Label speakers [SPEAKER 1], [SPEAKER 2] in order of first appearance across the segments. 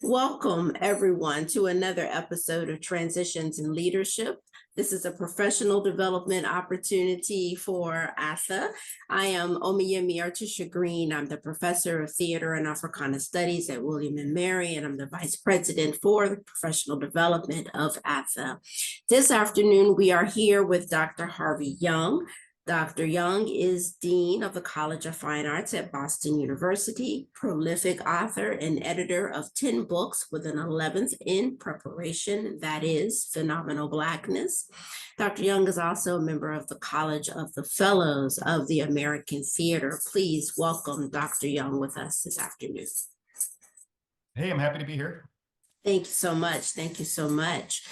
[SPEAKER 1] Welcome, everyone, to another episode of Transitions in Leadership. This is a professional development opportunity for ATHE. I am Omiyẹmi Artisia Green. I'm the professor of theater and Africana studies at William & Mary, and I'm the vice president for the professional development of ATHE. This afternoon, we are here with Dr. Harvey Young. Dr. Young is Dean of the College of Fine Arts at Boston University, prolific author and editor of 10 books with an 11th in preparation, that is Phenomenal Blackness. Dr. Young is also a member of the College of the Fellows of the American Theater. Please welcome Dr. Young with us this afternoon.
[SPEAKER 2] Hey, I'm happy to be here.
[SPEAKER 1] Thank you so much. Thank you so much.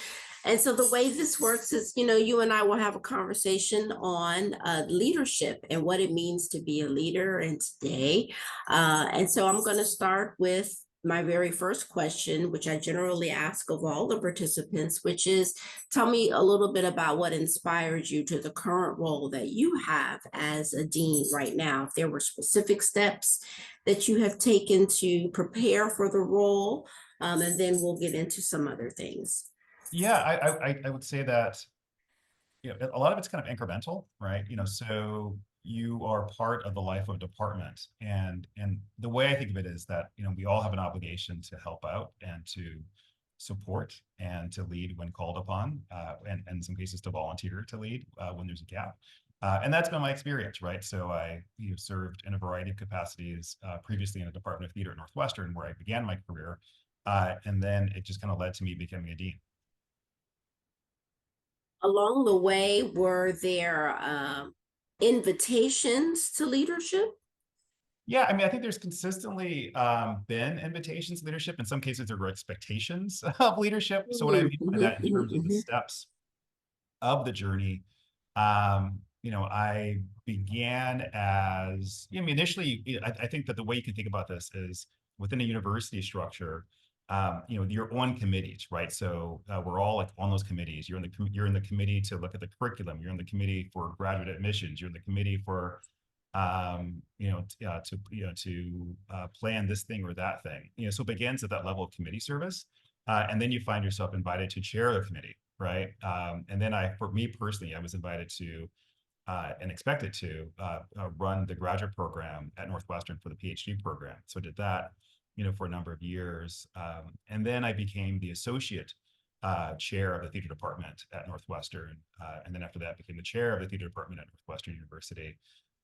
[SPEAKER 1] And so the way this works is, you and I will have a conversation on leadership and what it means to be a leader in today. And so I'm going to start with my very first question, which I generally ask of all the participants, which is, tell me a little bit about what inspired you to the current role that you have as a dean right now. If there were specific steps that you have taken to prepare for the role, and then we'll get into some other things.
[SPEAKER 2] Yeah, I would say that, a lot of it's kind of incremental, right? So you are part of the life of a department. And the way I think of it is that, we all have an obligation to help out and to support and to lead when called upon, and in some cases to volunteer to lead when there's a gap. And that's been my experience, right? So I served in a variety of capacities previously in the Department of Theater at Northwestern, where I began my career. And then it just kind of led to me becoming a dean.
[SPEAKER 1] Along the way, were there invitations to leadership?
[SPEAKER 2] Yeah, I think there's consistently been invitations to leadership. In some cases, there were expectations of leadership. So what I mean by that in terms of the steps of the journey, I began as, initially, I think that the way you can think about this is within a university structure, you're on committees, right? So we're all like on those committees. You're in the committee to look at the curriculum. You're in the committee for graduate admissions. You're in the committee for, to plan this thing or that thing. So it begins at that level of committee service, and then you find yourself invited to chair the committee, right? And then for me personally, I was invited to and expected to run the graduate program at Northwestern for the PhD program. So I did that for a number of years. And then I became the associate chair of the theater department at Northwestern. And then after that, became the chair of the theater department at Northwestern University.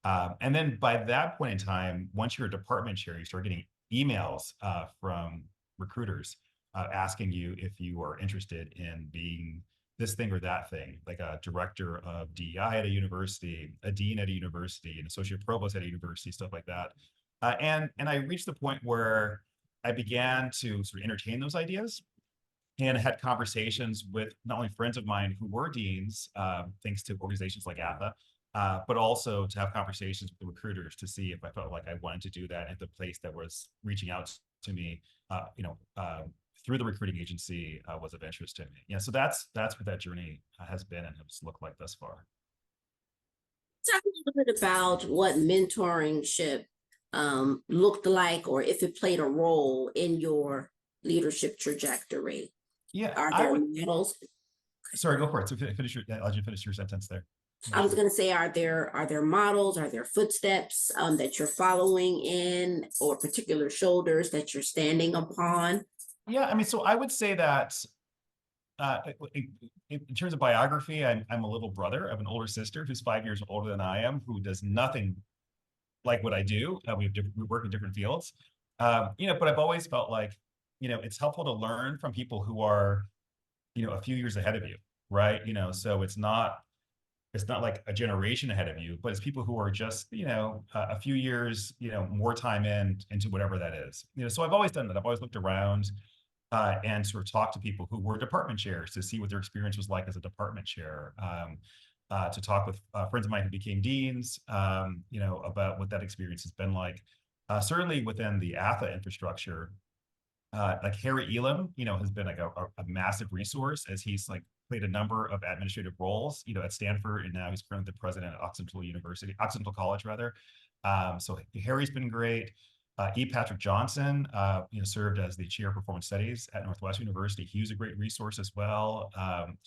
[SPEAKER 2] And then by that point in time, once you're a department chair, you start getting emails from recruiters asking you if you are interested in being this thing or that thing, like a director of DEI at a university, a dean at a university, an associate provost at a university, stuff like that. And I reached the point where I began to sort of entertain those ideas and had conversations with not only friends of mine who were deans, thanks to organizations like ATHE, but also to have conversations with the recruiters to see if I felt like I wanted to do that at the place that was reaching out to me, through the recruiting agency was of interest to me. Yeah, so that's what that journey has been and has looked like thus far.
[SPEAKER 1] Talk a little bit about what mentoringship looked like, or if it played a role in your leadership trajectory.
[SPEAKER 2] Yeah,
[SPEAKER 1] are there models?
[SPEAKER 2] Sorry, go for it. So I'll let you finish your sentence there.
[SPEAKER 1] I was going to say, are there models, are there footsteps that you're following in, or particular shoulders that you're standing upon?
[SPEAKER 2] Yeah, so I would say that in terms of biography, I'm a little brother. I have an older sister who's 5 years older than I am, who does nothing like what I do. We work in different fields, but I've always felt like, it's helpful to learn from people who are, a few years ahead of you, right? So it's not like a generation ahead of you, but it's people who are just, a few years, more time into whatever that is. So I've always done that. I've always looked around and sort of talked to people who were department chairs to see what their experience was like as a department chair. To talk with friends of mine who became deans, about what that experience has been like. Certainly within the ATHE infrastructure, like Harry Elam, has been like a massive resource, as he's like played a number of administrative roles, at Stanford, and now he's currently the president at Occidental College, rather. So Harry's been great. Patrick Johnson, served as the chair of performance studies at Northwestern University. He was a great resource as well.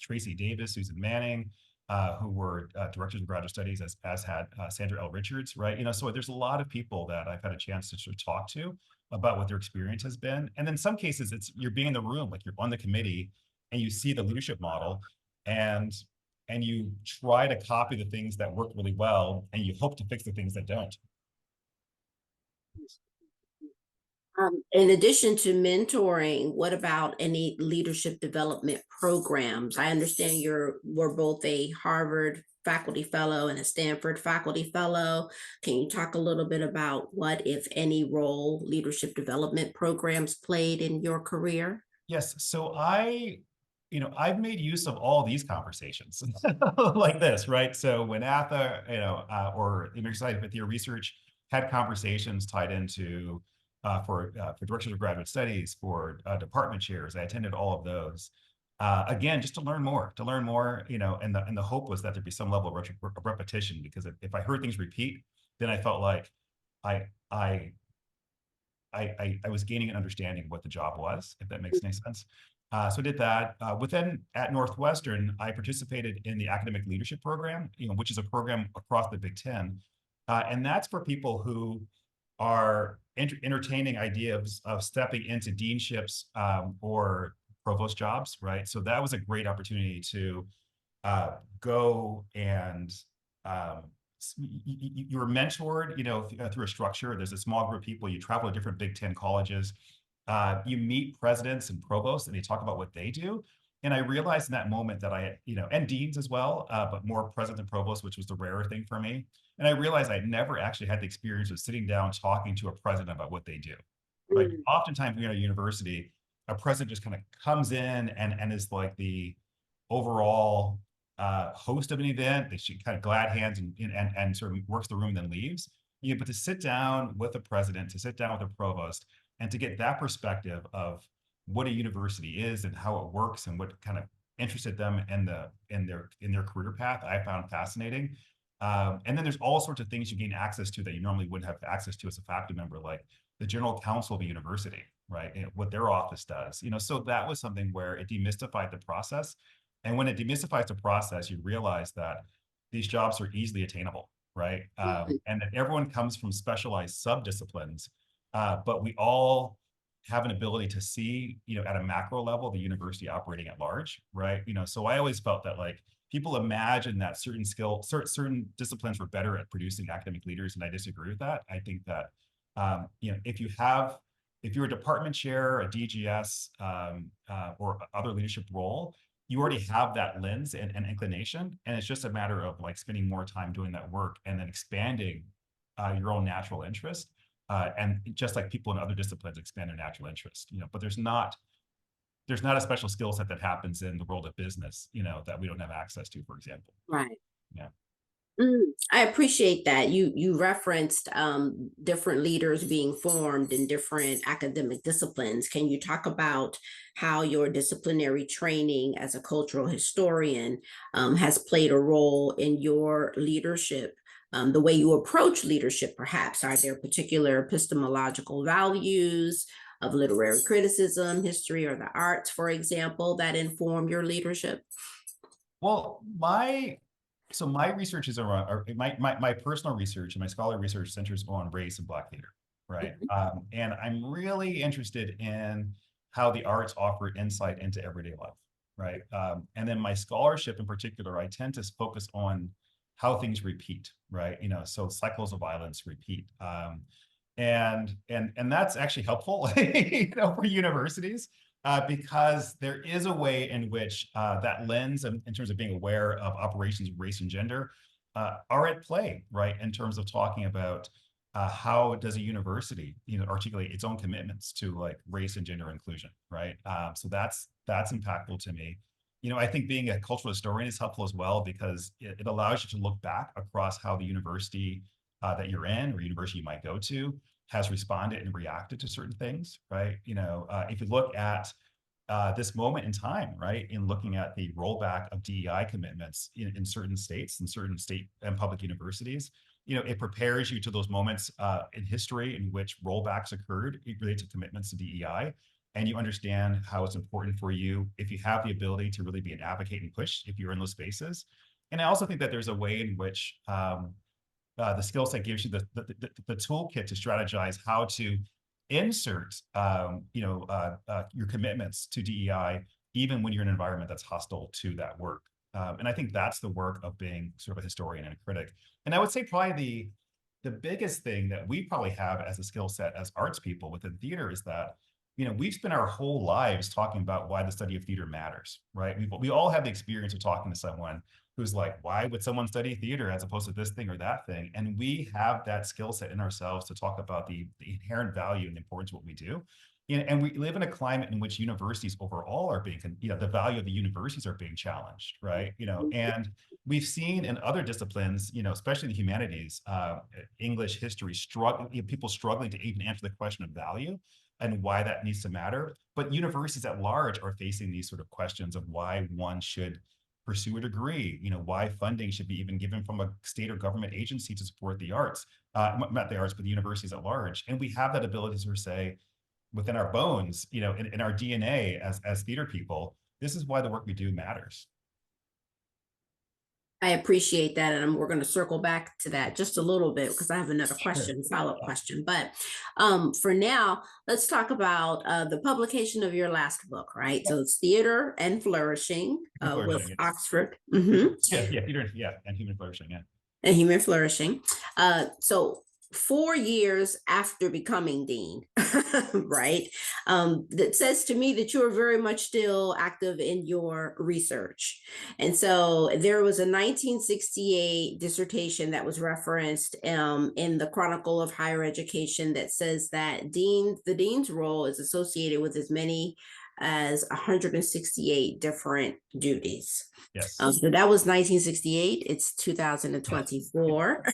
[SPEAKER 2] Tracy Davis, Susan Manning, who were directors of graduate studies, as had Sandra L. Richards, right? So there's a lot of people that I've had a chance to sort of talk to about what their experience has been. And in some cases, you're being in the room, like you're on the committee, and you see the leadership model, and you try to copy the things that work really well, and you hope to fix the things that don't.
[SPEAKER 1] In addition to mentoring, what about any leadership development programs? I understand we're both a Harvard faculty fellow and a Stanford faculty fellow. Can you talk a little bit about what, if any, role leadership development programs played in your career?
[SPEAKER 2] Yes. So I've made use of all these conversations like this, right? So when ATHE, or the American Society for Theater Research had conversations tied into for directors of graduate studies, for department chairs, I attended all of those. Again, just to learn more, and the hope was that there'd be some level of repetition, because if I heard things repeat, then I felt like I was gaining an understanding of what the job was, if that makes any sense. So I did that. At Northwestern, I participated in the academic leadership program, which is a program across the Big Ten. And that's for people who are entertaining ideas of stepping into deanships or provost jobs, right? So that was a great opportunity to go and you were mentored, through a structure. There's a small group of people. You travel to different Big Ten colleges. You meet presidents and provosts, and they talk about what they do. And I realized in that moment that and deans as well, but more presidents and provosts, which was the rarer thing for me. And I realized I'd never actually had the experience of sitting down talking to a president about what they do. Right? Oftentimes, when you're at a university, a president just kind of comes in and is like the overall host of an event. They should kind of glad hands and sort of works the room, then leaves. But to sit down with a president, to sit down with a provost, and to get that perspective of what a university is and how it works and what kind of interested them in their career path, I found fascinating. And then there's all sorts of things you gain access to that you normally wouldn't have access to as a faculty member, like the general counsel of a university, right? And what their office does. So that was something where it demystified the process. And when it demystifies the process, you realize that these jobs are easily attainable, right? And that everyone comes from specialized sub-disciplines, but we all have an ability to see, at a macro level, the university operating at large, right? So I always felt that people imagine that certain disciplines were better at producing academic leaders, and I disagree with that. I think that, if you're a department chair, a DGS, or other leadership role, you already have that lens and inclination, and it's just a matter of spending more time doing that work and then expanding your own natural interest. And just like people in other disciplines expand their natural interest, but there's not a special skill set that happens in the world of business, that we don't have access to, for example.
[SPEAKER 1] Right.
[SPEAKER 2] Yeah.
[SPEAKER 1] I appreciate that. You referenced different leaders being formed in different academic disciplines. Can you talk about how your disciplinary training as a cultural historian has played a role in your leadership? The way you approach leadership, perhaps. Are there particular epistemological values of literary criticism, history, or the arts, for example, that inform your leadership?
[SPEAKER 2] Well, my research is around, or my personal research and my scholarly research centers on race and Black theater, right? And I'm really interested in how the arts offer insight into everyday life, right? And then my scholarship in particular, I tend to focus on how things repeat, right? So cycles of violence repeat. And that's actually helpful, for universities, because there is a way in which that lens, in terms of being aware of operations of race and gender, are at play, right? In terms of talking about how does a university, articulate its own commitments to race and gender inclusion, right? So that's impactful to me. I think being a cultural historian is helpful as well, because it allows you to look back across how the university that you're in, or university you might go to, has responded and reacted to certain things, right? If you look at this moment in time, right, in looking at the rollback of DEI commitments in certain states and certain state and public universities, it prepares you to those moments in history in which rollbacks occurred related to commitments to DEI. And you understand how it's important for you if you have the ability to really be an advocate and push if you're in those spaces. And I also think that there's a way in which the skill set gives you the toolkit to strategize how to insert your commitments to DEI, even when you're in an environment that's hostile to that work. And I think that's the work of being sort of a historian and a critic. And I would say probably the biggest thing that we probably have as a skill set as arts people within theater is that, we've spent our whole lives talking about why the study of theater matters, right? We all have the experience of talking to someone who's like, why would someone study theater as opposed to this thing or that thing? And we have that skill set in ourselves to talk about the inherent value and the importance of what we do. And we live in a climate in which universities overall are being, the value of the universities are being challenged, right? And we've seen in other disciplines, especially the humanities, English, history, people struggling to even answer the question of value and why that needs to matter. But universities at large are facing these sort of questions of why one should pursue a degree, why funding should be even given from a state or government agency to support the arts, not the arts, but the universities at large. And we have that ability to say, within our bones, in our DNA as theater people, this is why the work we do matters.
[SPEAKER 1] I appreciate that. And we're going to circle back to that just a little bit because I have another question, follow-up question. But for now, let's talk about the publication of your last book, right? So it's Theater and Flourishing with Oxford.
[SPEAKER 2] Mm-hmm. Theater, and Human Flourishing,
[SPEAKER 1] And Human Flourishing. So 4 years after becoming dean, right? That says to me that you are very much still active in your research. And so there was a 1968 dissertation that was referenced in the Chronicle of Higher Education that says that the dean's role is associated with as many as 168 different duties.
[SPEAKER 2] Yes.
[SPEAKER 1] So that was 1968. It's 2024.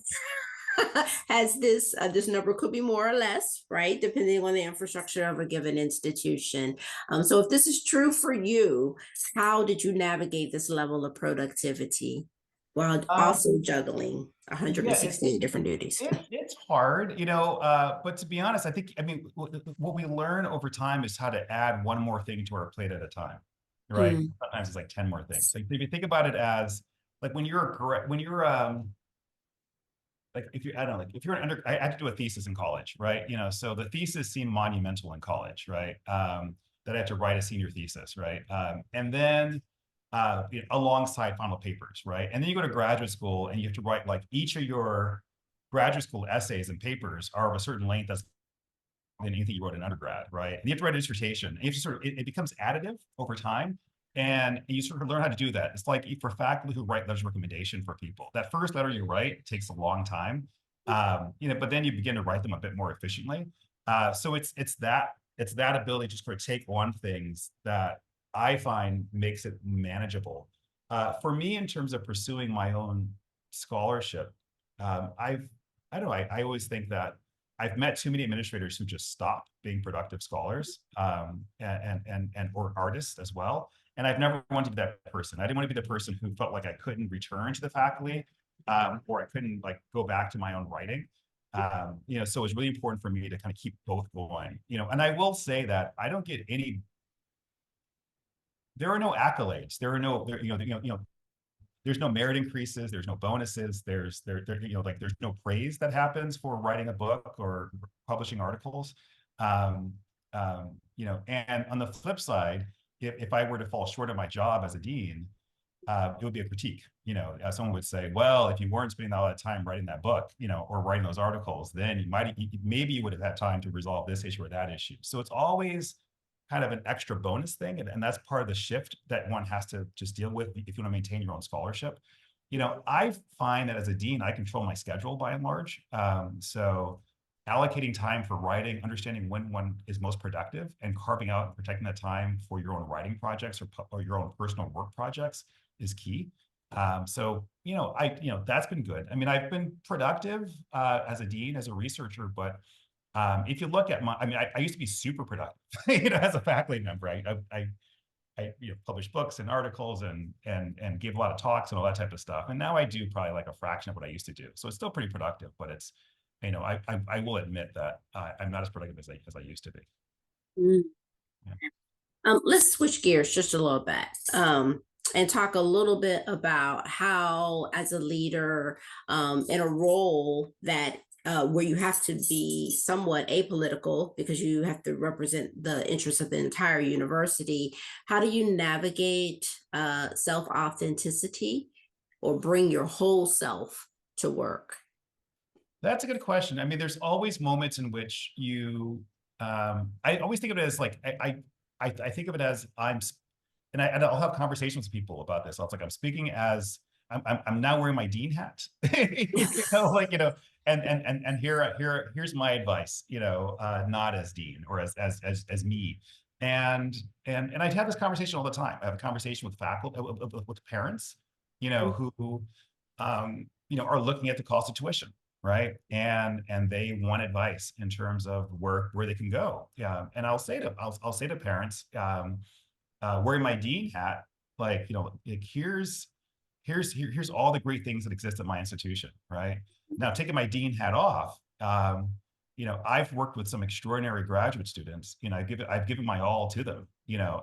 [SPEAKER 1] Has this number could be more or less, right, depending on the infrastructure of a given institution. So if this is true for you, how did you navigate this level of productivity while also juggling 168 different duties?
[SPEAKER 2] It's hard, but to be honest, what we learn over time is how to add one more thing to our plate at a time, right? Sometimes it's like 10 more things. So if you think about it as like when you're if you're an I had to do a thesis in college, right? So the thesis seemed monumental in college, right? That I had to write a senior thesis, right? And then alongside final papers, right? And then you go to graduate school and you have to write like each of your graduate school essays and papers are of a certain length than anything you wrote in undergrad, right? And you have to write a dissertation. And you have to it becomes additive over time. And you sort of learn how to do that. It's like for faculty who write letters of recommendation for people, that first letter you write takes a long time, but then you begin to write them a bit more efficiently. So it's that ability to sort of take on things that I find makes it manageable. For me, in terms of pursuing my own scholarship, I always think that I've met too many administrators who just stop being productive scholars or artists as well. And I've never wanted to be that person. I didn't want to be the person who felt like I couldn't return to the faculty or I couldn't like go back to my own writing. So it's really important for me to kind of keep both going, and I will say that I don't get there are no accolades. There's no merit increases. There's no bonuses. There's no praise that happens for writing a book or publishing articles. And on the flip side, if I were to fall short of my job as a dean, it would be a critique. Someone would say, well, if you weren't spending all that time writing that book, or writing those articles, then maybe you would have had time to resolve this issue or that issue. So it's always kind of an extra bonus thing. And that's part of the shift that one has to just deal with if you want to maintain your own scholarship. I find that as a dean, I control my schedule by and large. So allocating time for writing, understanding when one is most productive, and carving out and protecting that time for your own writing projects or your own personal work projects is key. That's been good. I've been productive as a dean, as a researcher, but if you look at I used to be super productive, as a faculty member. publish books and articles and give a lot of talks and all that type of stuff. And now I do probably like a fraction of what I used to do. So it's still pretty productive, but it's, I will admit that I'm not as productive as I used to be.
[SPEAKER 1] Mm.
[SPEAKER 2] Yeah.
[SPEAKER 1] Let's switch gears just a little bit. And talk a little bit about how, as a leader, in a role that where you have to be somewhat apolitical because you have to represent the interests of the entire university, how do you navigate self-authenticity or bring your whole self to work?
[SPEAKER 2] That's a good question. I mean, there's always moments in which I always think of it as like, I think of it as and I'll have conversations with people about this. It's like I'm speaking as I'm now wearing my dean hat, and here's my advice, not as dean or as me, and I have this conversation all the time. I have a conversation with faculty, with parents, who are looking at the cost of tuition, right, and they want advice in terms of where they can go. Yeah, and I'll say to parents. Wearing my dean hat, like here's all the great things that exist at my institution, right? Now, taking my dean hat off, I've worked with some extraordinary graduate students. I've given my all to them,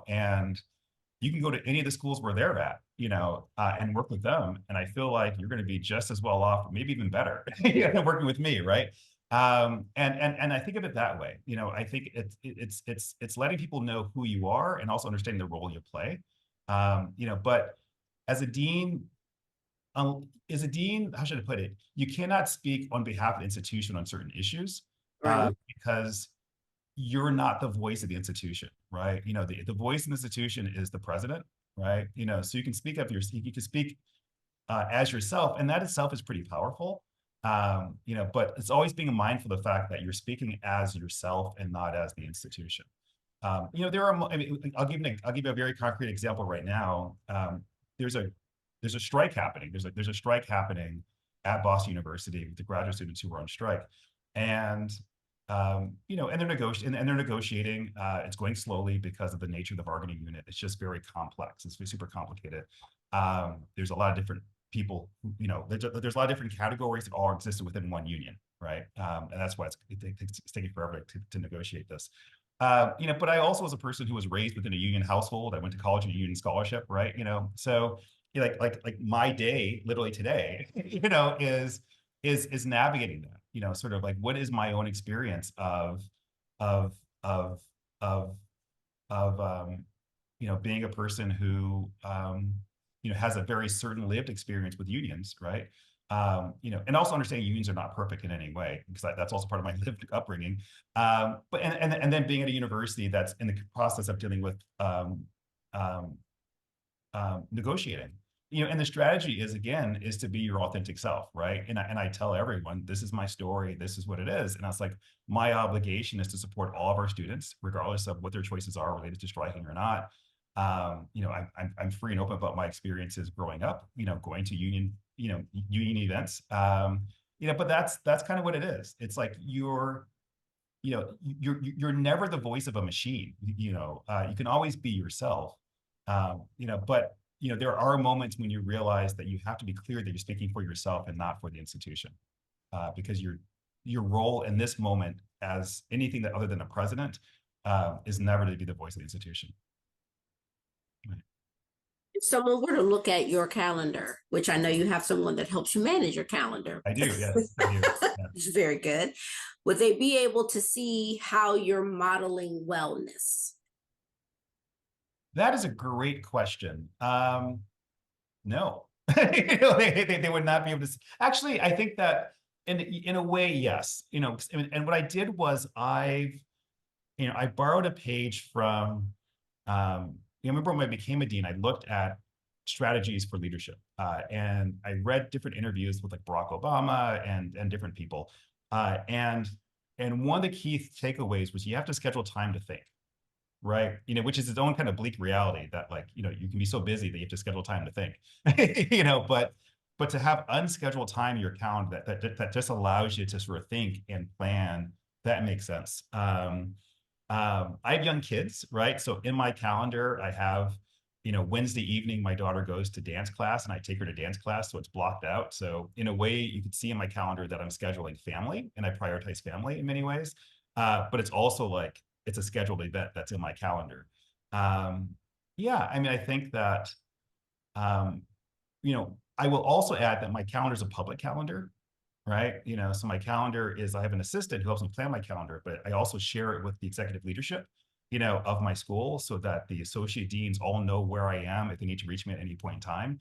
[SPEAKER 2] and you can go to any of the schools where they're at, and work with them, and I feel like you're going to be just as well off, maybe even better, working with me, right? And I think of it that way. I think it's letting people know who you are and also understanding the role you play. But as a dean, how should I put it? You cannot speak on behalf of the institution on certain issues,
[SPEAKER 1] Right.
[SPEAKER 2] because you're not the voice of the institution, right? The voice of the institution is the president, right? So you can speak as yourself, and that itself is pretty powerful. But it's always being mindful of the fact that you're speaking as yourself and not as the institution. There are. I mean, I'll give you a very concrete example right now. There's a strike happening. There's a strike happening at Boston University with the graduate students who are on strike, and and they're negotiating. It's going slowly because of the nature of the bargaining unit. It's just very complex. It's super complicated. There's a lot of different people, there's a lot of different categories that all existed within one union, right? And that's why it's taking forever to negotiate this. But I also was a person who was raised within a union household. I went to college in a union scholarship, right? So like my day, literally today, is navigating that, sort of like what is my own experience of being a person who has a very certain lived experience with unions, right? And also understanding unions are not perfect in any way, because that's also part of my lived upbringing. But then being at a university that's in the process of dealing with negotiating, and the strategy is to be your authentic self, right? And I tell everyone, this is my story, this is what it is, and I was like, my obligation is to support all of our students, regardless of what their choices are related to striking or not. I'm free and open about my experiences growing up, going to union events. But that's kind of what it is. It's like you're never the voice of a machine. You can always be yourself. But there are moments when you realize that you have to be clear that you're speaking for yourself and not for the institution, because your role in this moment as anything that other than a president is never to be the voice of the institution.
[SPEAKER 1] If someone were to look at your calendar, which I know you have someone that helps you manage your calendar.
[SPEAKER 2] I do, yes, I do. Yeah.
[SPEAKER 1] It's very good. Would they be able to see how you're modeling wellness?
[SPEAKER 2] That is a great question. No, they would not be able to. Actually, I think that in a way, yes. And what I did was I borrowed a page from. I remember when I became a dean, I looked at strategies for leadership, and I read different interviews with like Barack Obama and different people, and one of the key takeaways was you have to schedule time to think, right? Which is its own kind of bleak reality that you can be so busy that you have to schedule time to think, but to have unscheduled time in your calendar that just allows you to sort of think and plan, that makes sense. I have young kids, right? So in my calendar, I have, Wednesday evening, my daughter goes to dance class and I take her to dance class. So it's blocked out. So in a way, you can see in my calendar that I'm scheduling family and I prioritize family in many ways. But it's also like, it's a scheduled event that's in my calendar. Um, yeah, I mean, I think that, um, I will also add that my calendar is a public calendar, right? So my calendar is, I have an assistant who helps me plan my calendar, but I also share it with the executive leadership, of my school so that the associate deans all know where I am if they need to reach me at any point in time.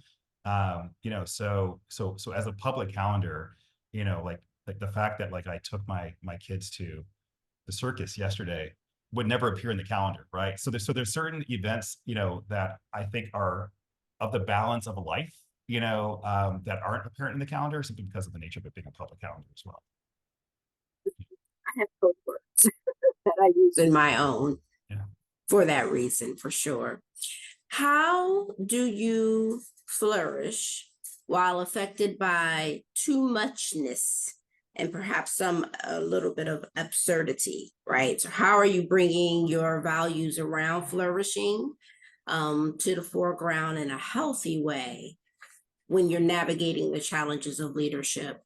[SPEAKER 2] So as a public calendar, like the fact that like I took my kids to the circus yesterday would never appear in the calendar, right? So there's certain events, that I think are of the balance of a life, that aren't apparent in the calendar simply because of the nature of it being a public calendar as well.
[SPEAKER 1] I have code words that I use in my own
[SPEAKER 2] Yeah.
[SPEAKER 1] for that reason, for sure. How do you flourish while affected by too muchness and perhaps a little bit of absurdity, right? So how are you bringing your values around flourishing to the foreground in a healthy way when you're navigating the challenges of leadership?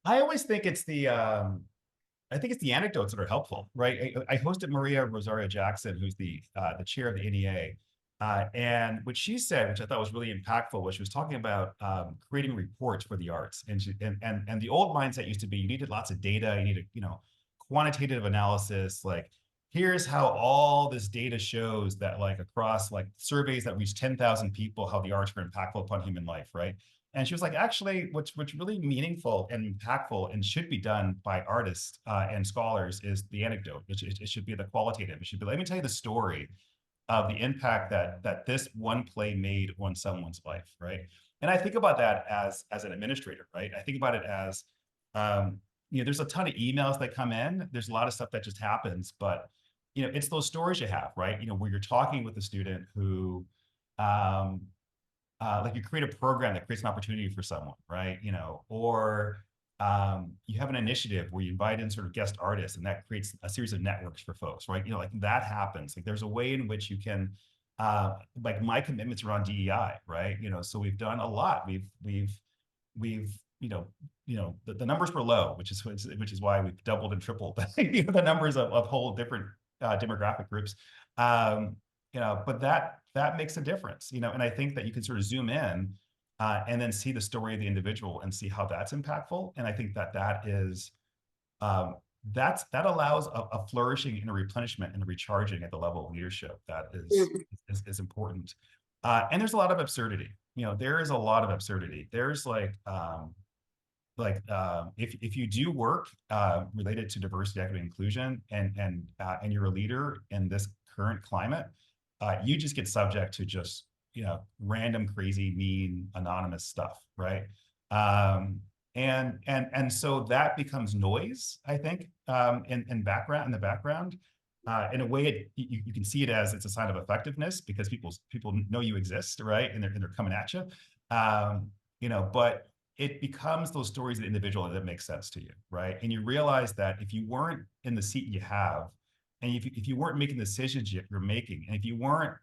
[SPEAKER 2] I always think I think it's the anecdotes that are helpful, right? I hosted Maria Rosario Jackson, who's the chair of the NEA. And what she said, which I thought was really impactful, was she was talking about creating reports for the arts. And the old mindset used to be you needed lots of data, you needed, quantitative analysis, like here's how all this data shows that like across like surveys that reach 10,000 people, how the arts are impactful upon human life, right? And she was like, actually, what's really meaningful and impactful and should be done by artists and scholars is the anecdote. It should be the qualitative. It should be, let me tell you the story of the impact that this one play made on someone's life, right? And I think about that as an administrator, right? I think about it as, there's a ton of emails that come in. There's a lot of stuff that just happens, but it's those stories you have, right? Where you're talking with a student who, um, like you create a program that creates an opportunity for someone, right? Or you have an initiative where you invite in sort of guest artists and that creates a series of networks for folks, right? Like that happens. Like there's a way in which you can, like my commitments around DEI, right? So we've done a lot. We've the numbers were low, which is why we've doubled and tripled the numbers of whole different demographic groups. But that makes a difference, and I think that you can sort of zoom in and then see the story of the individual and see how that's impactful. And I think that is that allows a flourishing and a replenishment and a recharging at the level of leadership that is important. And there's a lot of absurdity. There is a lot of absurdity. There's if you do work related to diversity, equity, inclusion, and you're a leader in this current climate, you just get subject to just random, crazy, mean, anonymous stuff, right? And so that becomes noise, I think, in the background. In a way, you can see it as it's a sign of effectiveness because people know you exist, right? And they're coming at you, but it becomes those stories of the individual that make sense to you, right? And you realize that if you weren't in the seat you have, and if you weren't making the decisions you're making, and if you weren't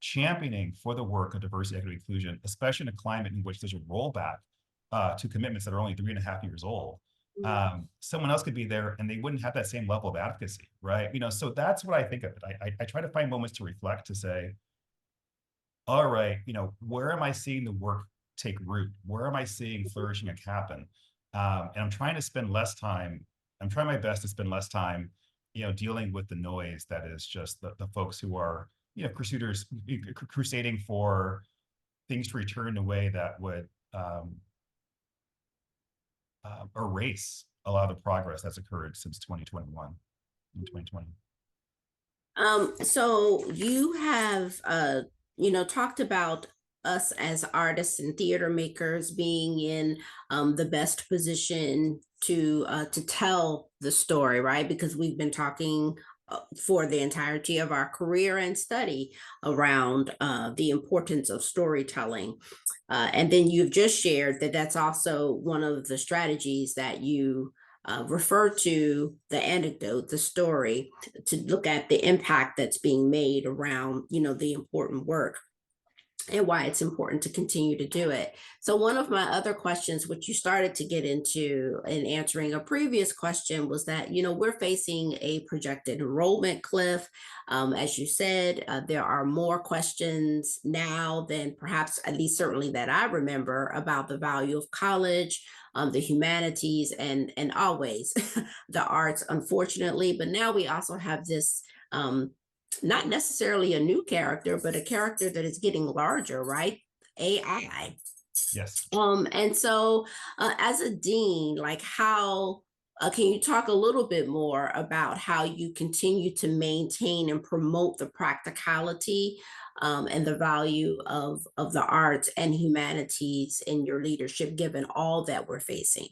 [SPEAKER 2] championing for the work of diversity, equity, inclusion, especially in a climate in which there's a rollback to commitments that are only 3.5 years old, someone else could be there and they wouldn't have that same level of advocacy, right? So that's what I think of it. I try to find moments to reflect, to say, all right, where am I seeing the work take root? Where am I seeing flourishing happen? And I'm trying my best to spend less time dealing with the noise that is just the folks who are, crusading for things to return in a way that would erase a lot of the progress that's occurred since 2021 and 2020.
[SPEAKER 1] So you have, talked about us as artists and theater makers being in the best position to tell the story, right? Because we've been talking for the entirety of our career and study around the importance of storytelling. And then you've just shared that that's also one of the strategies that you refer to the anecdote, the story, to look at the impact that's being made around, the important work and why it's important to continue to do it. So one of my other questions, which you started to get into in answering a previous question, was that, we're facing a projected enrollment cliff. As you said, there are more questions now than perhaps, at least certainly that I remember, about the value of college, the humanities, and always the arts, unfortunately. But now we also have this not necessarily a new character, but a character that is getting larger, right? AI.
[SPEAKER 2] Yes.
[SPEAKER 1] And so as a dean, like how can you talk a little bit more about how you continue to maintain and promote the practicality and the value of the arts and humanities in your leadership, given all that we're facing?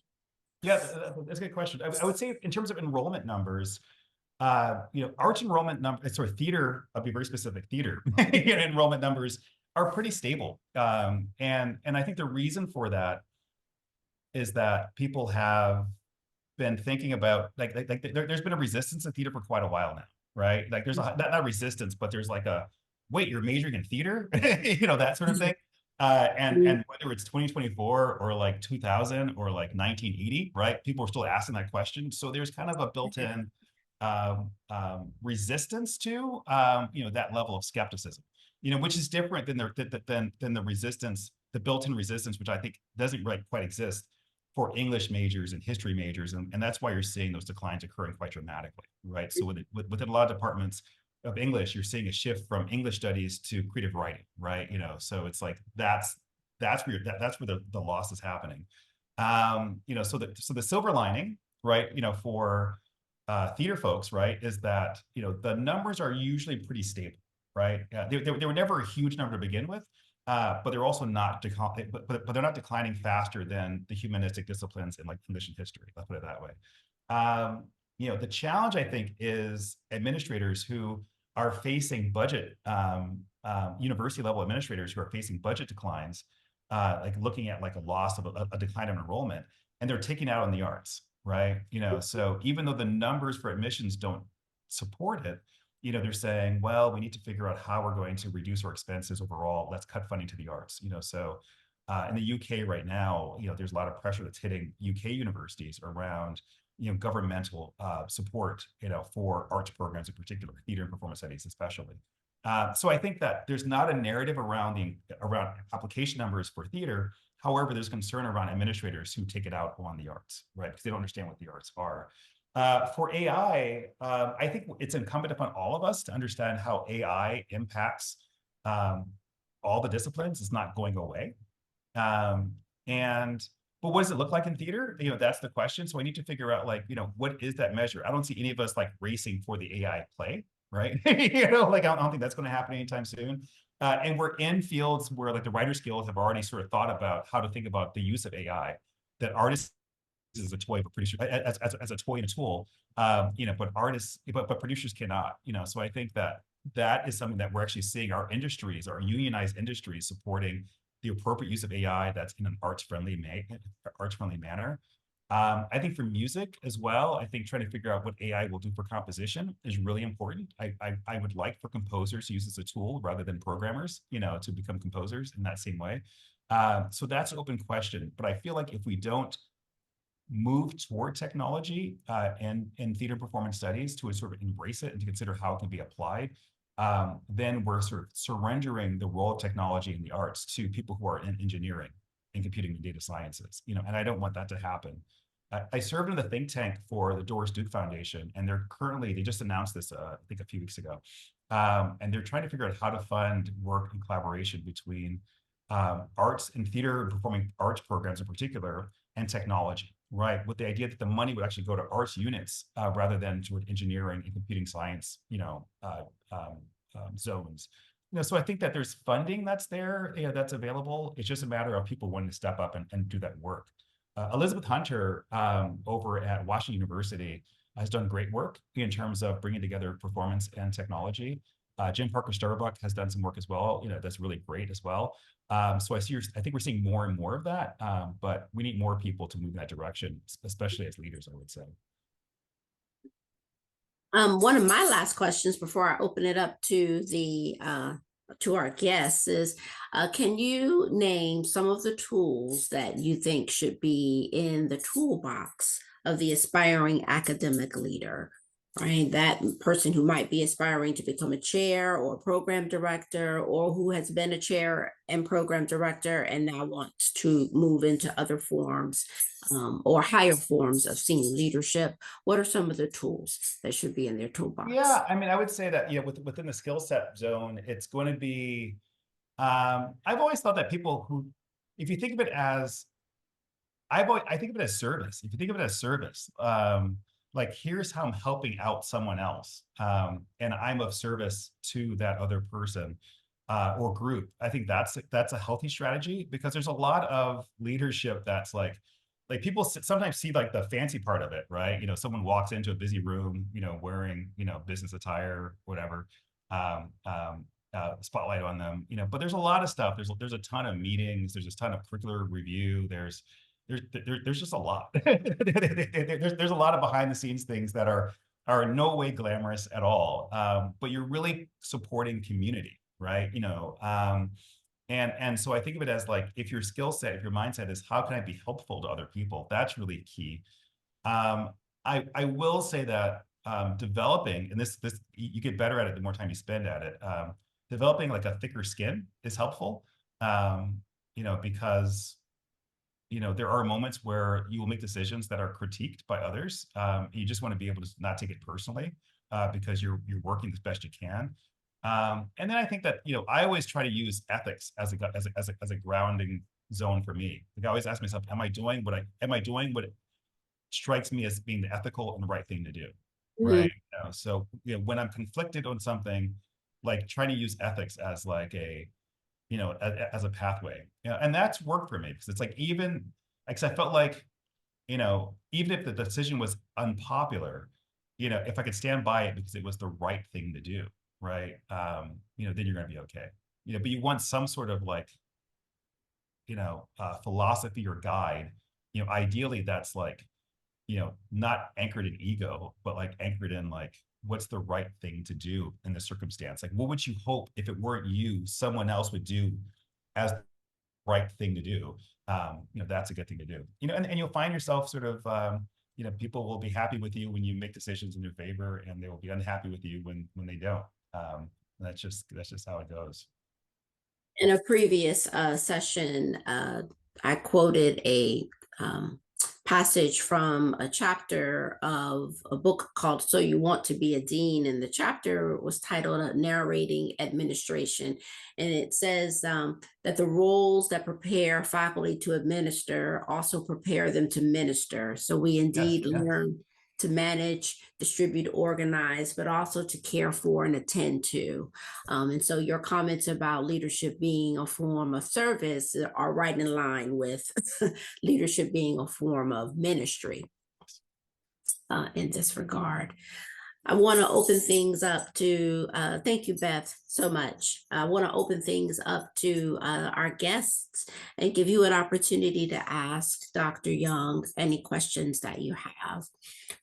[SPEAKER 2] Yeah, that's a good question. I would say in terms of enrollment numbers, arts enrollment numbers, sort of theater, I'll be very specific, theater enrollment numbers are pretty stable. And I think the reason for that is that people have been thinking about, there's been a resistance to theater for quite a while now, right? Like there's not resistance, but there's like a, wait, you're majoring in theater? That sort of thing. And whether it's 2024 or like 2000 or like 1980, right? People are still asking that question. So there's kind of a built-in resistance to that level of skepticism, which is different than the resistance, the built-in resistance, which I think doesn't quite exist for English majors and history majors, and that's why you're seeing those declines occurring quite dramatically, right? So within a lot of departments of English, you're seeing a shift from English studies to creative writing, right? So it's like that's where the loss is happening. So the silver lining, right? For theater folks, right, is that the numbers are usually pretty stable, right? They were never a huge number to begin with, but they're also not but they're not declining faster than the humanistic disciplines in like English and history. Let's put it that way. The challenge I think is administrators who are facing budget, university level administrators who are facing budget declines, like looking at like a loss of a decline of enrollment, and they're taking out on the arts, right? So even though the numbers for admissions don't support it, they're saying, well, we need to figure out how we're going to reduce our expenses overall. Let's cut funding to the arts. So in the UK right now, there's a lot of pressure that's hitting UK universities around governmental support, for arts programs in particular, theater and performance studies especially. So I think that there's not a narrative around application numbers for theater. However, there's concern around administrators who take it out on the arts, right? Because they don't understand what the arts are. For AI, I think it's incumbent upon all of us to understand how AI impacts all the disciplines. It's not going away. But what does it look like in theater? That's the question. So I need to figure out, like, what is that measure? I don't see any of us like racing for the AI play, right? I don't think that's going to happen anytime soon. And we're in fields where like the writer skills have already sort of thought about how to think about the use of AI, that artists as a toy, but producers as a toy and a tool, but producers cannot, So I think that is something that we're actually seeing our industries, our unionized industries, supporting the appropriate use of AI that's in an arts-friendly manner. I think for music as well, I think trying to figure out what AI will do for composition is really important. I would like for composers to use it as a tool rather than programmers, to become composers in that same way. So that's an open question. But I feel like if we don't move toward technology and in theater performance studies to sort of embrace it and to consider how it can be applied, then we're sort of surrendering the role of technology in the arts to people who are in engineering and computing and data sciences, and I don't want that to happen. I served in the think tank for the Doris Duke Foundation, and they just announced this, I think a few weeks ago, and they're trying to figure out how to fund work and collaboration between arts and theater and performing arts programs in particular, and technology, right? With the idea that the money would actually go to arts units rather than toward engineering and computing science, zones. So I think that there's funding that's there, that's available. It's just a matter of people wanting to step up and do that work. Elizabeth Hunter over at Washington University has done great work in terms of bringing together performance and technology. Jim Parker Starbuck has done some work as well. That's really great as well. So I think we're seeing more and more of that, but we need more people to move in that direction, especially as leaders, I would say.
[SPEAKER 1] One of my last questions before I open it up to to our guests is, can you name some of the tools that you think should be in the toolbox of the aspiring academic leader? Right, that person who might be aspiring to become a chair or a program director, or who has been a chair and program director and now wants to move into other forms, or higher forms of senior leadership. What are some of the tools that should be in their toolbox?
[SPEAKER 2] Yeah, I mean, I would say that, within the skill set zone, it's going to be, I've always thought that people who, if you think of it as, I think of it as service. If you think of it as service, like, here's how I'm helping out someone else, and I'm of service to that other person, or group. I think that's a healthy strategy, because there's a lot of leadership that's like people sometimes see like the fancy part of it, right? Someone walks into a busy room, wearing, business attire, whatever, spotlight on them, but there's a lot of stuff. There's a ton of meetings. There's a ton of curricular review. There's just a lot. There's a lot of behind the scenes things that are in no way glamorous at all. But you're really supporting community, right? And so I think of it as like, if your skill set, if your mindset is how can I be helpful to other people, that's really key. I will say that developing, and this you get better at it the more time you spend at it. Developing like a thicker skin is helpful, because there are moments where you will make decisions that are critiqued by others. You just want to be able to not take it personally, because you're working as best you can. And then I think that, I always try to use ethics as a grounding zone for me. Like, I always ask myself, am I doing what it strikes me as being the ethical and the right thing to do?
[SPEAKER 1] Mhm.
[SPEAKER 2] Right. So, when I'm conflicted on something, like, trying to use ethics as like as a pathway. And that's worked for me, because it's like, even, because I felt like, even if the decision was unpopular, if I could stand by it because it was the right thing to do, right? Then you're going to be okay. But you want some sort of like, philosophy or guide. Ideally that's like, not anchored in ego, but like anchored in like, what's the right thing to do in the circumstance? Like, what would you hope, if it weren't you, someone else would do as the right thing to do? That's a good thing to do. And you'll find yourself sort of, people will be happy with you when you make decisions in your favor, and they will be unhappy with you when they don't. That's just how it goes.
[SPEAKER 1] In a previous session, I quoted a passage from a chapter of a book called So You Want to Be a Dean. And the chapter was titled Narrating Administration. And it says that the roles that prepare faculty to administer also prepare them to minister. So we
[SPEAKER 2] Yes,
[SPEAKER 1] indeed
[SPEAKER 2] yes.
[SPEAKER 1] learn to manage, distribute, organize, but also to care for and attend to. And so your comments about leadership being a form of service are right in line with leadership being a form of ministry in this regard. I want to open things up to, thank you, Beth, so much. I want to open things up to our guests and give you an opportunity to ask Dr. Young any questions that you have.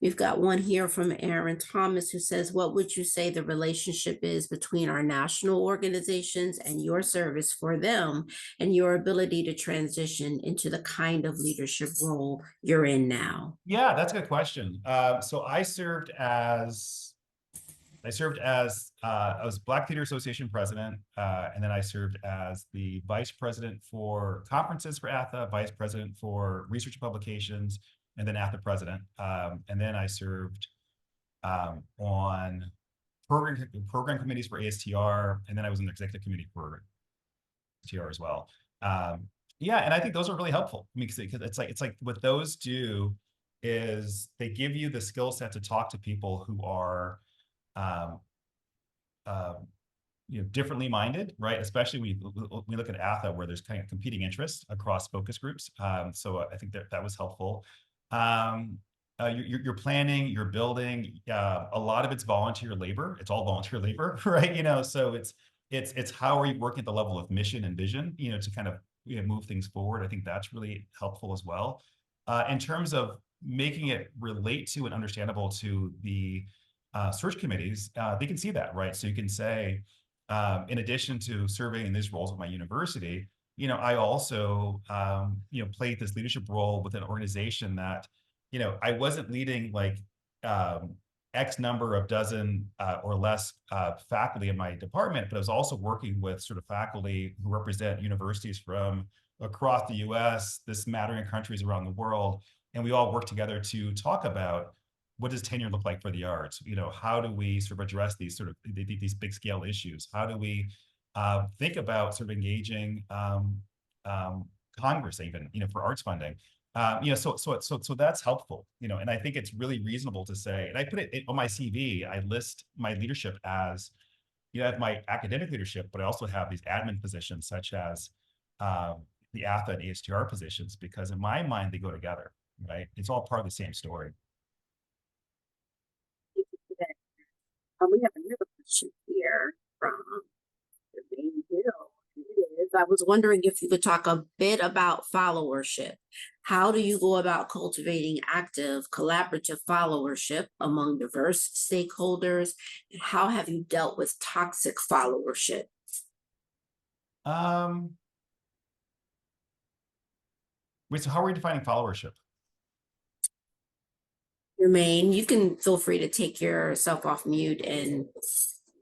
[SPEAKER 1] We've got one here from Aaron Thomas, who says, what would you say the relationship is between our national organizations and your service for them, and your ability to transition into the kind of leadership role you're in now?
[SPEAKER 2] Yeah, that's a good question. So I was Black Theater Association president, and then I served as the vice president for conferences for ATHE, vice president for research publications, and then ATHE president. And then I served on program committees for ASTR, and then I was in the executive committee for ASTR as well. Yeah, and I think those are really helpful. I mean, because it's like what those do is they give you the skill set to talk to people who are differently minded, right? Especially when we look at ATHE, where there's kind of competing interests across focus groups. So I think that was helpful. you're planning, you're building. A lot of it's volunteer labor. It's all volunteer labor, right? So it's how are you working at the level of mission and vision, to kind of move things forward. I think that's really helpful as well. In terms of making it relate to and understandable to the search committees, they can see that, right? So you can say, in addition to serving in these roles with my university, I also, played this leadership role with an organization that, I wasn't leading like X number of dozen or less faculty in my department, but I was also working with sort of faculty who represent universities from across the US, this mattering countries around the world. And we all work together to talk about what does tenure look like for the arts? How do we sort of address these sort of these big scale issues? How do we think about sort of engaging Congress even, for arts funding? So that's helpful, and I think it's really reasonable to say, and I put it on my CV, I list my leadership as, I have my academic leadership, but I also have these admin positions such as the ATHE and ATHR positions, because in my mind, they go together, right? It's all part of the same story.
[SPEAKER 1] We have another question here from the main bill. I was wondering if you could talk a bit about followership. How do you go about cultivating active, collaborative followership among diverse stakeholders? And how have you dealt with toxic followership?
[SPEAKER 2] Wait, so how are we defining followership?
[SPEAKER 1] Jermaine, you can feel free to take yourself off mute and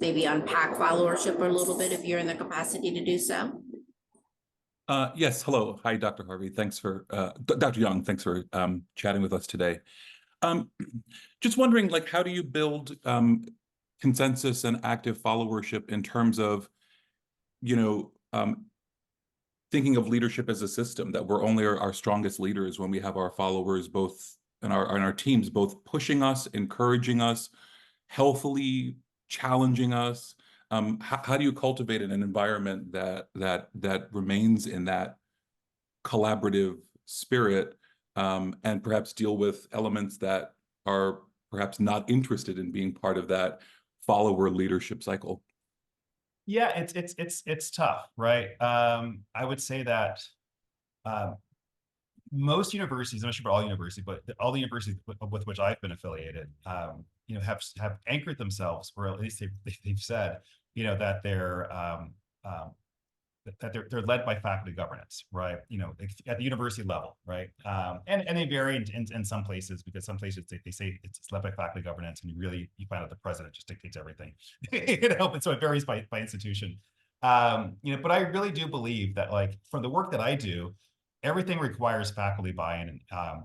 [SPEAKER 1] maybe unpack followership a little bit if you're in the capacity to do so.
[SPEAKER 3] Yes, hello. Hi, Dr. Harvey. Thanks for, Dr. Young, thanks for chatting with us today. Just wondering, like, how do you build consensus and active followership in terms of, thinking of leadership as a system, that we're only our strongest leaders when we have our followers both and our teams both pushing us, encouraging us, healthily challenging us. How do you cultivate an environment that remains in that collaborative spirit, and perhaps deal with elements that are perhaps not interested in being part of that follower leadership cycle?
[SPEAKER 2] Yeah, it's tough, right? I would say that most universities, I'm not sure about all universities, but all the universities with which I've been affiliated, have anchored themselves, or at least they've said, that they're led by faculty governance, right? At the university level, right? And they vary in some places, because some places they say it's led by faculty governance, and you find out the president just dictates everything, and so it varies by institution. But I really do believe that, like, for the work that I do, everything requires faculty buy-in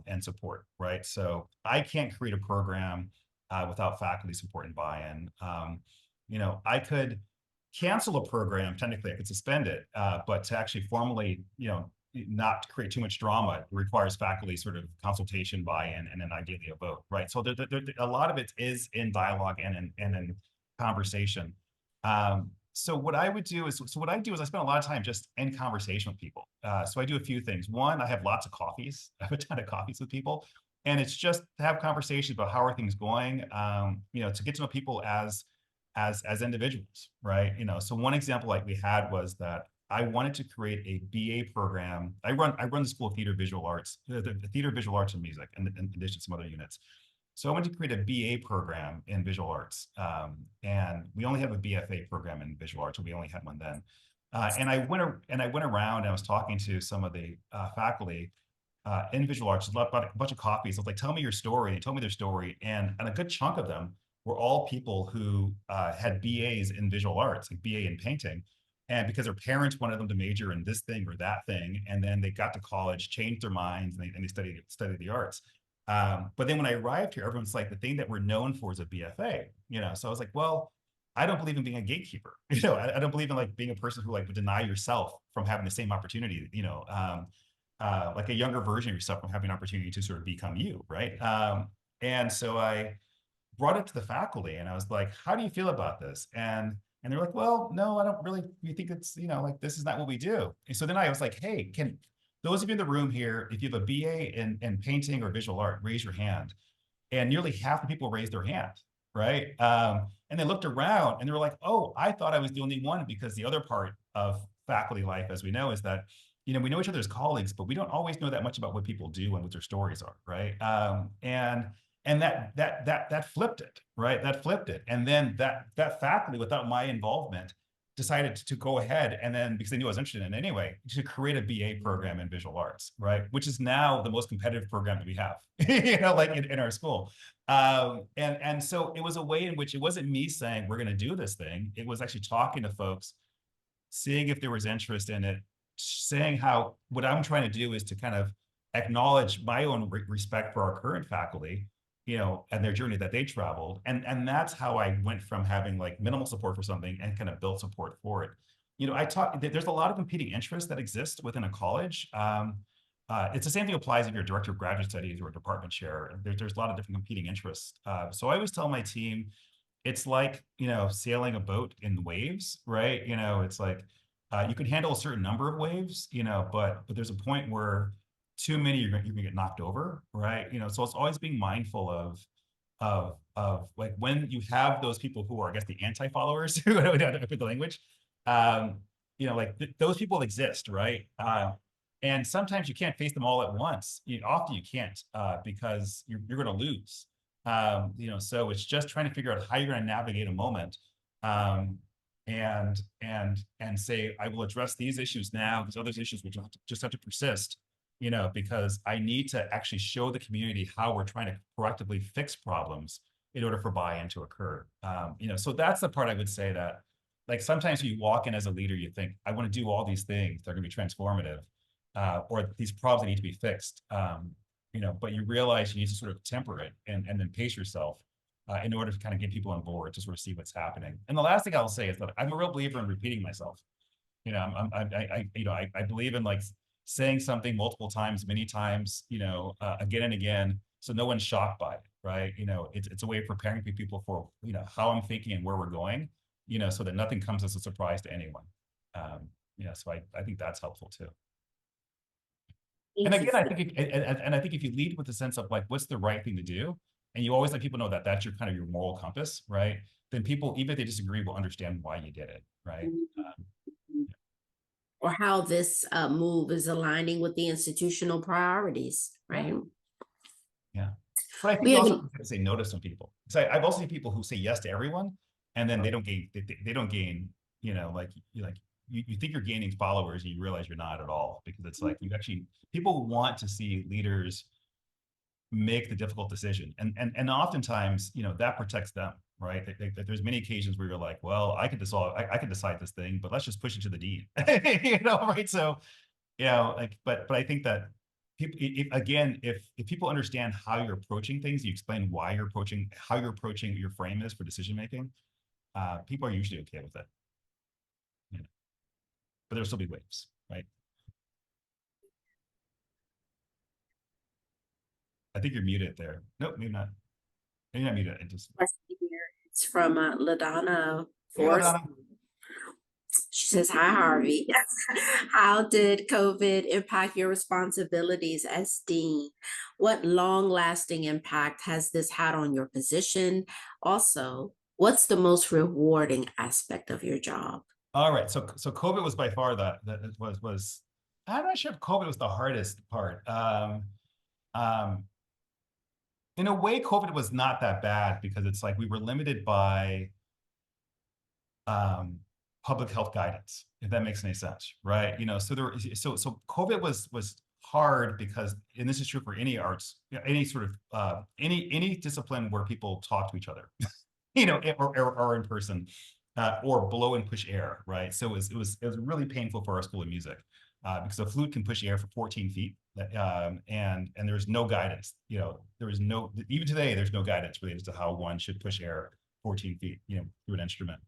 [SPEAKER 2] and support, right? So I can't create a program without faculty support and buy-in. I could cancel a program, technically I could suspend it, but to actually formally, not create too much drama, it requires faculty sort of consultation, buy-in, and then ideally a vote, right? So a lot of it is in dialogue and in conversation. So what I do is I spend a lot of time just in conversation with people. So I do a few things. One, I have lots of coffees. I have a ton of coffees with people, and it's just to have conversations about how are things going, to get to know people as individuals, right? So one example like we had was that I wanted to create a BA program. I run the School of Theater Visual Arts, the Theater Visual Arts and Music, in addition to some other units. So I wanted to create a BA program in visual arts, and we only have a BFA program in visual arts, so we only had one then. And I went around and I was talking to some of the faculty in visual arts, about a bunch of coffees. I was like, "Tell me your story." They told me their story, and a good chunk of them were all people who had BAs in visual arts, like BA in painting. And because their parents wanted them to major in this thing or that thing, and then they got to college, changed their minds, and they studied the arts. But then when I arrived here, everyone's like, the thing that we're known for is a BFA, So I was like, well, I don't believe in being a gatekeeper. I don't believe in like being a person who like would deny yourself from having the same opportunity, like a younger version of yourself from having an opportunity to sort of become you, right? And so I brought it to the faculty, and I was like, how do you feel about this? And they're like, well, no, I don't really, we think it's, like, this is not what we do. And so then I was like, hey, can those of you in the room here, if you have a BA in painting or visual art, raise your hand. and nearly half the people raised their hand, right? And they looked around and they were like, oh, I thought I was the only one, because the other part of faculty life, as we know, is that, you know, we know each other as colleagues, but we don't always know that much about what people do and what their stories are, right? And that flipped it, right? That flipped it. And then that faculty, without my involvement, decided to go ahead, and then, because they knew I was interested in it anyway, to create a BA program in visual arts, right? Which is now the most competitive program that we have, you know, like in our school. And so it was a way in which it wasn't me saying, we're going to do this thing. It was actually talking to folks, seeing if there was interest in it, saying how, what I'm trying to do is to kind of acknowledge my own respect for our current faculty, you know, and their journey that they traveled. And that's how I went from having like minimal support for something and kind of built support for it. You know, there's a lot of competing interests that exist within a college. It's the same thing applies if you're a director of graduate studies or a department chair. There's a lot of different competing interests. So I always tell my team, it's like, you know, sailing a boat in the waves, right? You know, it's like, you can handle a certain number of waves, you know, but there's a point where too many, you're gonna get knocked over, right? You know, so it's always being mindful of like, when you have those people who are, I guess, the anti-followers, who I don't put the language, you know, like those people exist, right? And sometimes you can't face them all at once. Often you can't, because you're going to lose. You know, so it's just trying to figure out how you're going to navigate a moment, and say, I will address these issues now. These other issues will just have to persist. You know, because I need to actually show the community how we're trying to proactively fix problems in order for buy-in to occur. You know, so that's the part I would say that, like, sometimes you walk in as a leader, you think, I want to do all these things that are going to be transformative, or these problems that need to be fixed. You know, but you realize you need to sort of temper it and then pace yourself in order to kind of get people on board to sort of see what's happening. And the last thing I'll say is that I'm a real believer in repeating myself. You know, I believe in like saying something multiple times, many times, you know, again and again, so no one's shocked by it, right? You know, it's a way of preparing people for, you know, how I'm thinking and where we're going, you know, so that nothing comes as a surprise to anyone. You know, so I think that's helpful too. And again, I think I think if you lead with a sense of like, what's the right thing to do, and you always let people know that that's your kind of your moral compass, right? Then people, even if they disagree, will understand why you did it, right?
[SPEAKER 1] Or how this move is aligning with the institutional priorities, right?
[SPEAKER 2] Yeah. But I think you also have to say no to some people. So I've also seen people who say yes to everyone, and then they don't gain, you know, like you think you're gaining followers and you realize you're not at all, because it's like, people want to see leaders make the difficult decision. And oftentimes, you know, that protects them, right? There's many occasions where you're like, well, I could decide this thing, but let's just push it to the dean, you know, right? So, you know, like, but I think that people, if people understand how you're approaching things, you explain why you're approaching, how you're approaching your frame is for decision making, people are usually okay with it. You know? But there'll still be waves, right? I think you're muted there. Nope, maybe not. Maybe not muted.
[SPEAKER 1] It's from LaDonna
[SPEAKER 2] Hey,
[SPEAKER 1] Forrest.
[SPEAKER 2] LaDonna.
[SPEAKER 1] She says, hi, Harvey. How did COVID impact your responsibilities as dean? What long-lasting impact has this had on your position? Also, what's the most rewarding aspect of your job?
[SPEAKER 2] All right. So COVID was by far that was I'm not sure if COVID was the hardest part. In a way, COVID was not that bad, because it's like we were limited by public health guidance, if that makes any sense, right? You know, so COVID was hard because, and this is true for any arts, any sort of any discipline where people talk to each other, you know, or in person, or blow and push air, right? So it was really painful for our School of Music, because a flute can push air for 14 feet, and there's no guidance. You know, there was no, even today, there's no guidance related to how one should push air 14 feet, you know, through an instrument.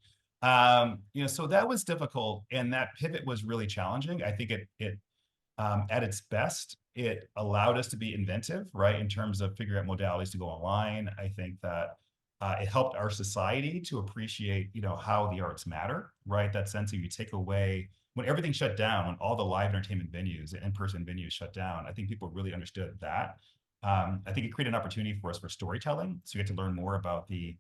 [SPEAKER 2] You know, so that was difficult, and that pivot was really challenging. I think it at its best, it allowed us to be inventive, right, in terms of figuring out modalities to go online. I think that it helped our society to appreciate, you know, how the arts matter, right? That sense of, you take away, when everything shut down, when all the live entertainment venues, in-person venues shut down, I think people really understood that. I think it created an opportunity for us for storytelling. So you get to learn more about the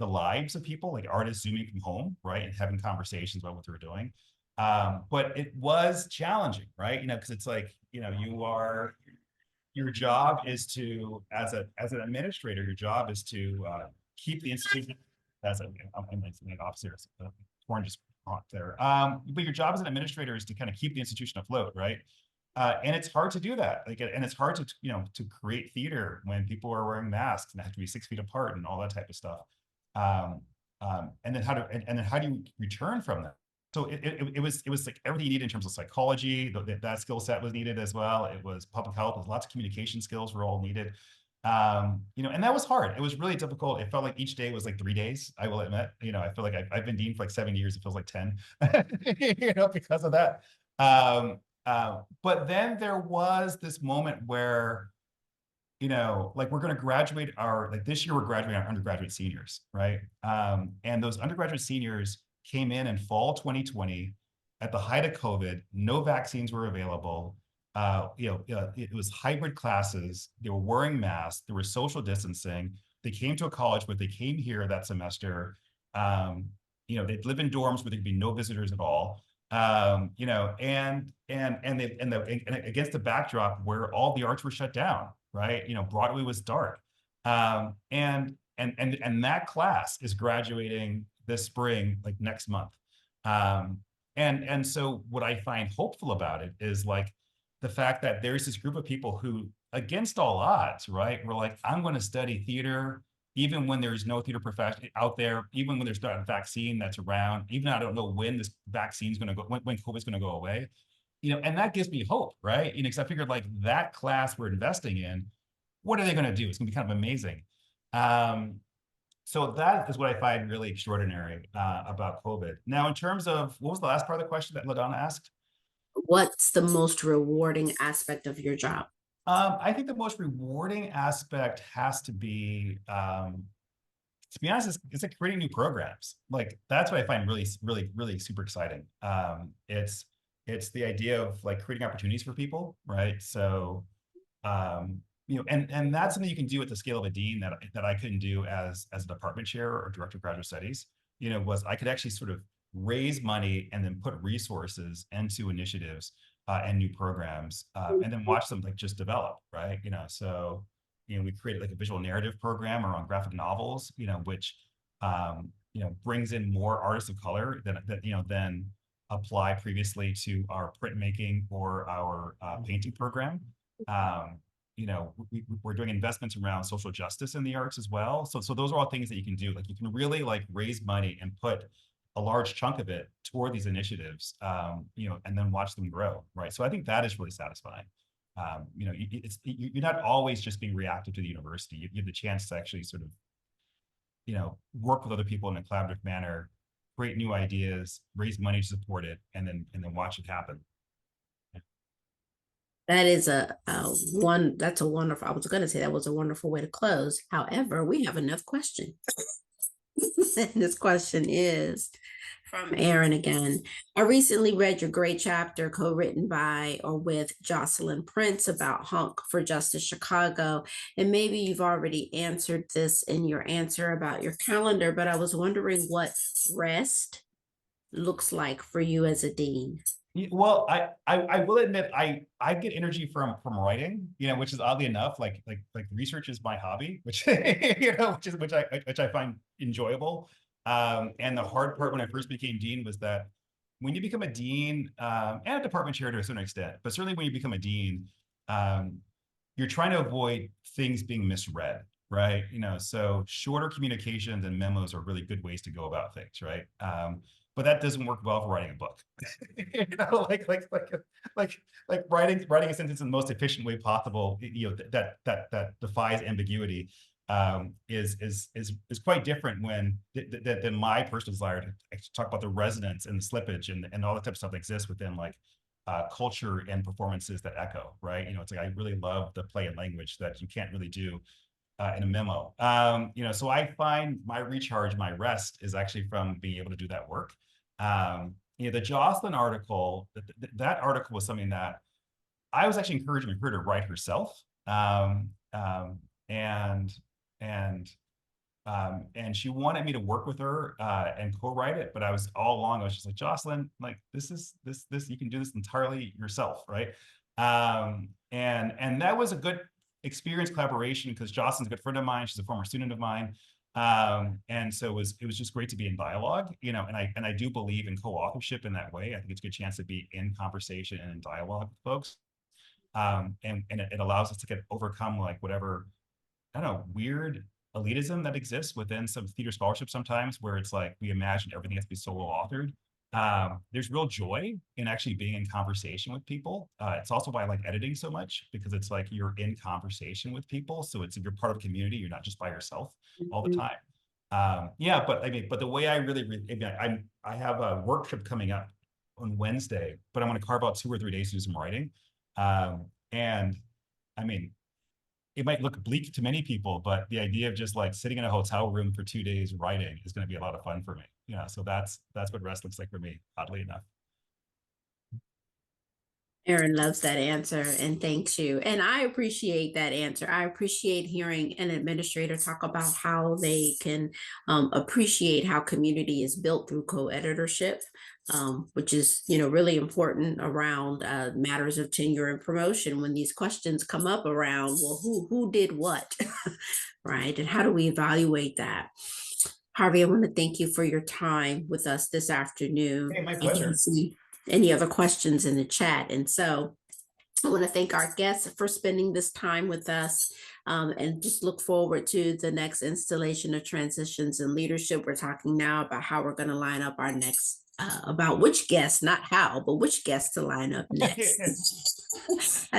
[SPEAKER 2] lives of people, like artists zooming from home, right, and having conversations about what they were doing. But it was challenging, right? Because it's like, your job is to, as an administrator, your job is to keep the institution. I'm upstairs. Corn just hot there. But your job as an administrator is to kind of keep the institution afloat, right? And it's hard to do that. And it's hard to to create theater when people are wearing masks and have to be 6 feet apart and all that type of stuff. And then how do you return from that? So it was like everything you need in terms of psychology. That skill set was needed as well. It was public health. Lots of communication skills were all needed. And that was hard. It was really difficult. It felt like each day was like 3 days. I will admit. I feel like I've been dean for like 7 years. It feels like 10. Because of that. But then there was this moment where, like we're going to graduate this year we're graduating our undergraduate seniors, right? And those undergraduate seniors came in fall 2020 at the height of COVID. No vaccines were available. It was hybrid classes. They were wearing masks. There was social distancing. They came to a college, but they came here that semester. They'd live in dorms where there'd be no visitors at all. And against the backdrop where all the arts were shut down, right? Broadway was dark. And that class is graduating this spring, like next month. And so what I find hopeful about it is like the fact that there's this group of people who, against all odds, right, were like, I'm going to study theater, even when there's no theater profession out there, even when there's not a vaccine that's around, even I don't know when this vaccine's going to go, when COVID's going to go away, and that gives me hope, right? Because I figured like that class we're investing in, what are they going to do? It's going to be kind of amazing. So that is what I find really extraordinary about COVID. Now, in terms of, what was the last part of the question that LaDonna asked?
[SPEAKER 1] What's the most rewarding aspect of your job?
[SPEAKER 2] I think the most rewarding aspect has to be honest, it's like creating new programs. Like that's what I find really, really, really super exciting. It's the idea of like creating opportunities for people, right? So, and that's something you can do at the scale of a dean that I couldn't do as a department chair or director of graduate studies. Was I could actually sort of raise money and then put resources into initiatives and new programs, and then watch them like just develop, right? So we created like a visual narrative program around graphic novels, which brings in more artists of color than apply previously to our printmaking or our painting program. We're doing investments around social justice in the arts as well. So those are all things that you can do. Like you can really like raise money and put a large chunk of it toward these initiatives, and then watch them grow, right? So I think that is really satisfying. You're not always just being reactive to the university. You have the chance to actually sort of, work with other people in a collaborative manner, create new ideas, raise money to support it, and then watch it happen.
[SPEAKER 1] That is that's a wonderful, I was going to say that was a wonderful way to close. However, we have another question. And this question is from Aaron again. I recently read your great chapter co-written by or with Jocelyn Prince about Hunk for Justice Chicago. And maybe you've already answered this in your answer about your calendar, but I was wondering what rest looks like for you as a dean.
[SPEAKER 2] Well, I will admit I get energy from writing, which is oddly enough like research is my hobby, which which I find enjoyable. And the hard part when I first became dean was that when you become a dean and a department chair to a certain extent, but certainly when you become a dean, you're trying to avoid things being misread, right? So shorter communications and memos are really good ways to go about things, right? But that doesn't work well for writing a book. like writing a sentence in the most efficient way possible, that defies ambiguity, is quite different than my personal desire to talk about the resonance and the slippage and all that type of stuff that exists within like culture and performances that echo, right? It's like I really love the play and language that you can't really do in a memo. So I find my recharge, my rest is actually from being able to do that work. The Jocelyn article, that article was something that I was actually encouraging her to write herself. And she wanted me to work with her and co-write it, but I was all along, I was just like, Jocelyn, like this, you can do this entirely yourself, right? And that was a good experience, collaboration, because Jocelyn's a good friend of mine. She's a former student of mine. And so it was just great to be in dialogue, you know, and I do believe in co-authorship in that way. I think it's a good chance to be in conversation and in dialogue with folks. And it allows us to overcome like whatever, I don't know, weird elitism that exists within some theater scholarship sometimes, where it's like we imagine everything has to be solo authored. There's real joy in actually being in conversation with people. It's also why I like editing so much, because it's like you're in conversation with people. So you're part of a community. You're not just by yourself all the time. Yeah, but I mean, but the way I I have a work trip coming up on Wednesday, but I'm going to carve out 2 or 3 days to do some writing. And I mean, it might look bleak to many people, but the idea of just like sitting in a hotel room for 2 days writing is going to be a lot of fun for me. Yeah, so that's what rest looks like for me, oddly enough.
[SPEAKER 1] Erin loves that answer and thanks you. And I appreciate that answer. I appreciate hearing an administrator talk about how they can appreciate how community is built through co-editorship, which is, you know, really important around matters of tenure and promotion when these questions come up around, well, who did what, right? And how do we evaluate that? Harvey, I want to thank you for your time with us this afternoon.
[SPEAKER 2] Hey, my pleasure.
[SPEAKER 1] Any other questions in the chat. And so I want to thank our guests for spending this time with us and just look forward to the next installation of Transitions in Leadership. We're talking now about how we're going to line up our next, about which guests, not how, but which guests to line up next.